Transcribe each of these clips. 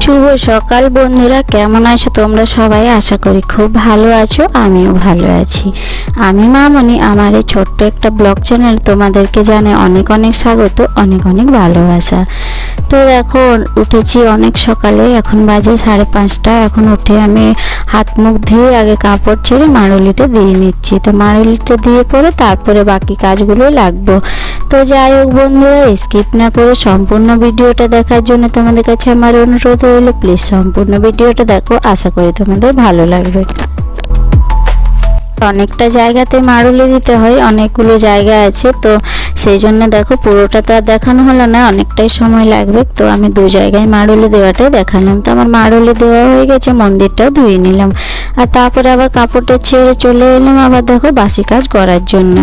শুভ সকাল বন্ধুরা, কেমন আছো তোমরা সবাই? আশা করি খুব ভালো আছো, আমিও ভালো আছি। আমি মামনি, আমার এই ছোট্ট একটা ব্লগ চ্যানেল তোমাদেরকে জানাই অনেক অনেক স্বাগত, অনেক অনেক ভালোবাসা। তো দেখো উঠেছি অনেক সকালে, এখন বাজে 5:30। এখন উঠে আমি হাত মুখ ধুয়ে আগে কাপড় ছেড়ে মাড়ুলিটা দিয়ে নিচ্ছি। তো মাড়ুলিটা দিয়ে পরে তারপরে বাকি কাজগুলো লাগবো। তো যাই হোক বন্ধুরা, স্কিপ না করে সম্পূর্ণ ভিডিওটা দেখার জন্য তোমাদের কাছে আমার অনুরোধ রইল, প্লিজ সম্পূর্ণ ভিডিওটা দেখো, আশা করি তোমাদের ভালো লাগবে। অনেকটা জায়গাতে মাড়ুলি দিতে হয়, অনেকগুলো জায়গা আছে, তো সেই জন্য দেখো পুরোটা তো আর দেখানো হলো না, অনেকটাই সময় লাগবে। তো আমি 2 জায়গায় মাড়ুলি দেওয়াটাই দেখালাম। তো আমার মাড়ুলি দেওয়া হয়ে গেছে, মন্দিরটাও ধুয়ে নিলাম, আর তারপরে আবার কাপড়টা ছেড়ে চলে এলাম আবার দেখো বাসি কাজ করার জন্য।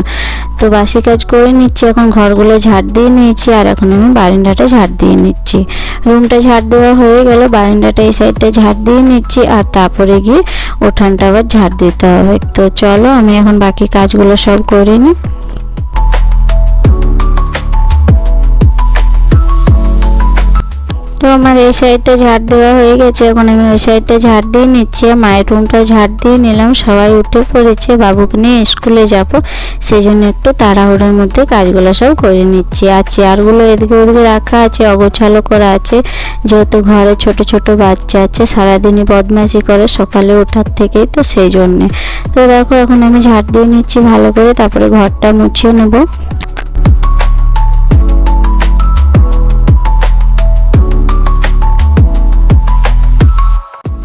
তো বাসি কাজ করে নিচ্ছি, এখন ঘরগুলো ঝাড় দিয়ে নিয়েছি, আর এখন আমি বারান্দাটা ঝাড় দিয়ে নিচ্ছি। রুমটা ঝাড় দেওয়া হয়ে গেল, বারান্দাটা এই সাইডটা ঝাড় দিয়ে নিচ্ছি, আর তারপরে গিয়ে উঠানটা আবার ঝাড় দিতে হবে। তো চলো আমি এখন বাকি কাজগুলো সব করে নিই। তো আমার এই সাইডটা ঝাড় দেওয়া হয়ে গেছে, এখন আমি ওই সাইডটা ঝাড় দিয়ে নিচ্ছি। মায়ের রুমটাও ঝাড় দিয়ে নিলাম, সবাই উঠে পড়েছে, বাবুকে নিয়ে স্কুলে যাব, সেই জন্য একটু তাড়াহুড়োর মধ্যে কাজগুলো সব করে নিচ্ছি। আর চেয়ারগুলো এদিকে ওদিকে রাখা আছে, অগোছালো করা আছে, যেহেতু ঘরে ছোট ছোট বাচ্চা আছে, সারাদিনই বদমাইশি করে সকালে ওঠার থেকেই, তো সেই জন্যে। তো দেখো এখন আমি ঝাড় দিয়ে নিচ্ছি ভালো করে, তারপরে ঘরটা মুছিয়ে নেবো।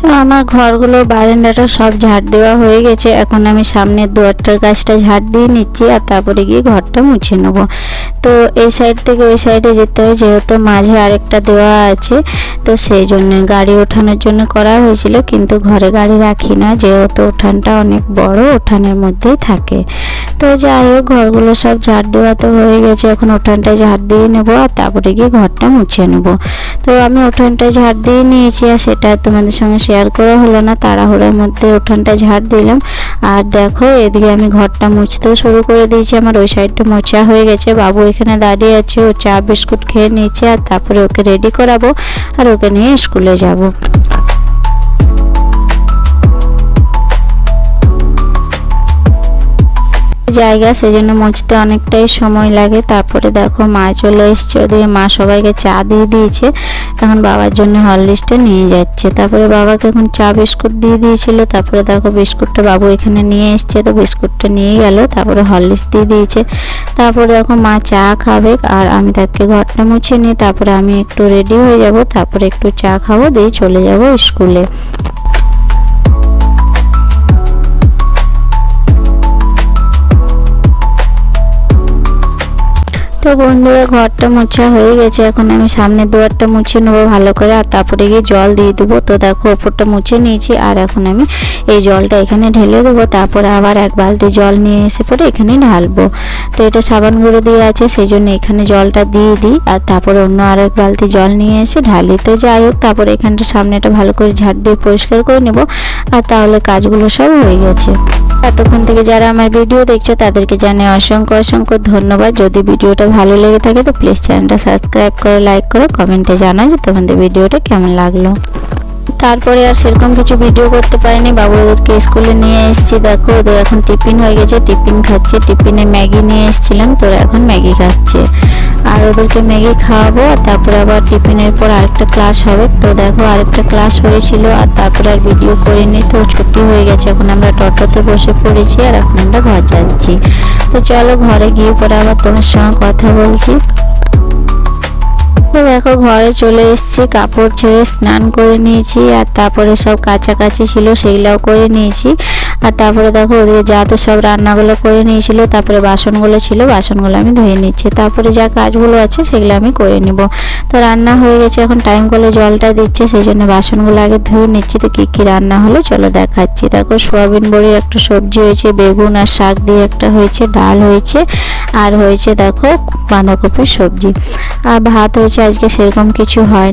তো আমার ঘরগুলো বারান্দাটা সব ঝাড় দেওয়া হয়ে গেছে, এখন আমি সামনের দুয়ারটার গাছটা ঝাড় দিয়ে নিচ্ছি, আর তারপরে গিয়ে ঘরটা মুছে নেব। তো এই সাইড থেকে ওই সাইডে যেতে হয়, যেহেতু মাঝে আরেকটা দেওয়া আছে, তো সেই জন্য গাড়ি ওঠানোর জন্য করা হয়েছিল, কিন্তু ঘরে গাড়ি রাখি না, যেহেতু উঠানটা অনেক বড়, উঠানের মধ্যেই থাকে। তো যাই হোক ঘরগুলো সব ঝাড় দেওয়া তো হয়ে গেছে, এখন উঠানটা ঝাড় দিয়ে নেবো, আর তারপরে গিয়ে ঘরটা মুছে নেব। তো আমি উঠানটা ঝাড় দিয়ে নিয়েছি, আর সেটা তোমাদের সঙ্গে শেয়ার করা হলো না, তাড়াহুড়োর মধ্যে উঠানটা ঝাড় দিলাম। আর দেখো এদিকে আমি ঘরটা মুছতেও শুরু করে দিয়েছি, আমার ওই সাইডটা মোছা হয়ে গেছে। বাবু এখানে দাঁড়িয়ে আছে, ও চা বিস্কুট খেয়ে নিয়েছে, আর তারপরে ওকে রেডি করাবো, আর ওকে নিয়ে স্কুলে যাব। জায়গা সেজন্য মুছতে অনেকটাই সময় লাগে। তারপরে দেখো মা চলে এসছে, ওদিকে মা সবাইকে চা দিয়ে দিয়েছে, এখন বাবার জন্য হরলিক্সটা নিয়ে যাচ্ছে। তারপরে বাবাকে এখন চা বিস্কুট দিয়ে দিয়েছিল, তারপরে দেখো বিস্কুটটা বাবু এখানে নিয়ে এসছে, তো বিস্কুটটা নিয়ে গেল, তারপরে হরলিক্স দিয়ে দিয়েছে। তারপরে দেখো মা চা খাবে, আর আমি তাকে ঘরটা মুছে নিই, তারপরে আমি একটু রেডি হয়ে যাব, তারপরে একটু চা খাবো, দিয়ে চলে যাব স্কুলে। তো বন্ধুরা ঘরটা মোছা হয়ে গেছে, এখন আমি সামনের দুয়ারটা মুছে নেবো ভালো করে, আর তারপরে গিয়ে জল দিয়ে দেবো। তো দেখো ওপরটা মুছে নিয়েছি, আর এখন আমি এই জলটা এখানে ঢেলে দেবো, তারপরে আবার 1 বালতি জল নিয়ে এসে পরে এখানে ঢালবো। তো এটা সাবান গুঁড়ো দিয়ে আছে, সেই জন্য এখানে জলটা দিয়ে দিই, আর তারপরে অন্য আরও 1 বালতি জল নিয়ে এসে ঢালি। তো যাই হোক তারপরে এখানটা সামনেটা ভালো করে ঝাড় দিয়ে পরিষ্কার করে নেব, আর তাহলে কাজগুলো সব হয়ে গেছে। এতক্ষণ থেকে যারা আমার ভিডিও দেখছো তাদেরকে জানাই অসংখ্য অসংখ্য ধন্যবাদ। যদি ভিডিওটা ভালো লেগে থাকে তো প্লিজ চ্যানেলটা সাবস্ক্রাইব করো, লাইক করো, কমেন্টে জানাও যে তোমাদের ভিডিওটা কেমন লাগলো। তারপরে আর সেরকম কিছু ভিডিও করতে পারিনি, বাবুদেরকে স্কুলে নিয়ে এসেছি। দেখো ওদের এখন টিফিন হয়ে গেছে, টিফিন খাচ্ছে, টিফিনে ম্যাগি নিয়ে এসেছিলাম, তোরা এখন ম্যাগি খাচ্ছে, আর ওদেরকে ম্যাগি খাওয়াবো, আর তারপরে আবার টিফিনের পর আরেকটা ক্লাস হবে। তো দেখো আরেকটা ক্লাস হয়েছিল, আর তারপরে আর ভিডিও করিনি, তো ছুটি হয়ে গেছে। এখন আমরা টোটোতে বসে পড়েছি, আর এখন আমরা ঘর যাচ্ছি। তো চলো ঘরে গিয়ে পরে আবার তোমার সঙ্গে কথা বলছি। তো দেখো ঘরে চলে এসেছি, কাপড় ছেড়ে স্নান করে নিয়েছি, আর তারপরে সব কাছাকাছি ছিল সেইগুলোও করে নিয়েছি। আর তারপরে দেখো ওদিকে যা তো সব রান্নাগুলো করে নিয়েছিল, তারপরে বাসনগুলো ছিল, বাসনগুলো আমি ধুয়ে নিচ্ছি, তারপরে যা কাজগুলো আছে সেগুলো আমি করে নিব। তো রান্না হয়ে গেছে, এখন টাইম করে জলটা দিচ্ছে, সেই জন্য বাসনগুলো আগে ধুয়ে নিচ্ছি। তো কী কী রান্না হলো চলো দেখাচ্ছি। দেখো সোয়াবিন বড়ির একটা সবজি হয়েছে, বেগুন আর শাক দিয়ে একটা হয়েছে, ডাল হয়েছে, আর হয়েছে দেখো বাঁধাকপির সবজি, আর ভাত হয়েছে। আজকে সেরকম কিছু হয়